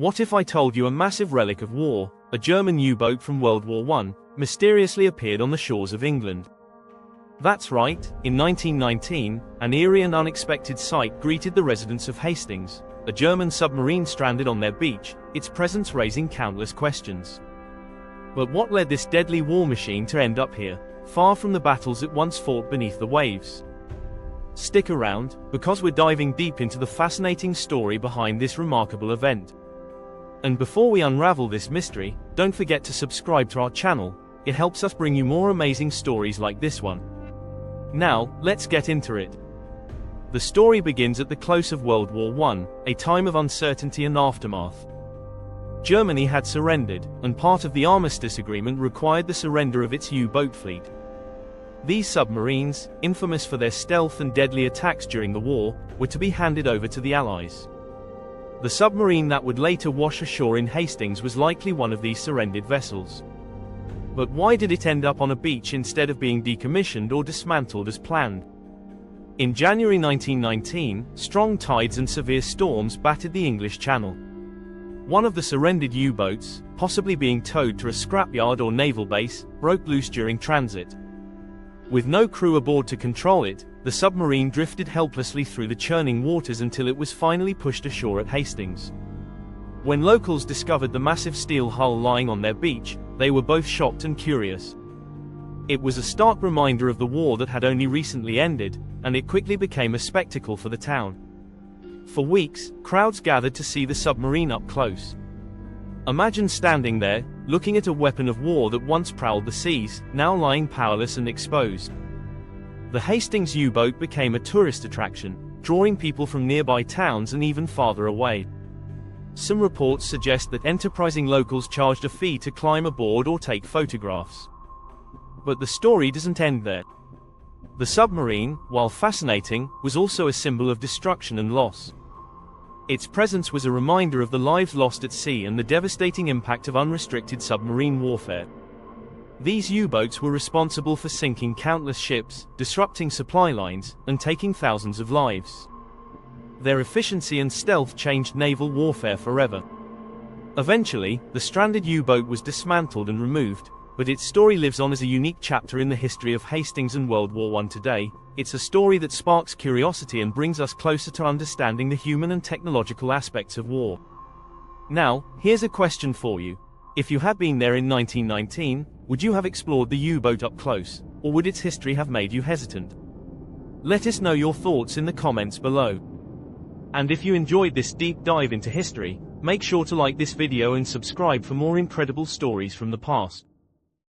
What if I told you a massive relic of war, a German U-boat from World War I, mysteriously appeared on the shores of England? That's right, in 1919, an eerie and unexpected sight greeted the residents of Hastings, a German submarine stranded on their beach, its presence raising countless questions. But what led this deadly war machine to end up here, far from the battles it once fought beneath the waves? Stick around, because we're diving deep into the fascinating story behind this remarkable event. And before we unravel this mystery, don't forget to subscribe to our channel. It helps us bring you more amazing stories like this one. Now, let's get into it. The story begins at the close of World War I, a time of uncertainty and aftermath. Germany had surrendered, and part of the armistice agreement required the surrender of its U-boat fleet. These submarines, infamous for their stealth and deadly attacks during the war, were to be handed over to the Allies. The submarine that would later wash ashore in Hastings was likely one of these surrendered vessels. But why did it end up on a beach instead of being decommissioned or dismantled as planned? In January 1919, strong tides and severe storms battered the English Channel. One of the surrendered U-boats, possibly being towed to a scrapyard or naval base, broke loose during transit. With no crew aboard to control it, the submarine drifted helplessly through the churning waters until it was finally pushed ashore at Hastings. When locals discovered the massive steel hull lying on their beach, they were both shocked and curious. It was a stark reminder of the war that had only recently ended, and it quickly became a spectacle for the town. For weeks, crowds gathered to see the submarine up close. Imagine standing there, looking at a weapon of war that once prowled the seas, now lying powerless and exposed. The Hastings U-boat became a tourist attraction, drawing people from nearby towns and even farther away. Some reports suggest that enterprising locals charged a fee to climb aboard or take photographs. But the story doesn't end there. The submarine, while fascinating, was also a symbol of destruction and loss. Its presence was a reminder of the lives lost at sea and the devastating impact of unrestricted submarine warfare. These U-boats were responsible for sinking countless ships, disrupting supply lines, and taking thousands of lives. Their efficiency and stealth changed naval warfare forever. Eventually, the stranded U-boat was dismantled and removed, but its story lives on as a unique chapter in the history of Hastings and World War I today. It's a story that sparks curiosity and brings us closer to understanding the human and technological aspects of war. Now, here's a question for you. If you had been there in 1919, would you have explored the U-boat up close, or would its history have made you hesitant? Let us know your thoughts in the comments below. And if you enjoyed this deep dive into history, make sure to like this video and subscribe for more incredible stories from the past.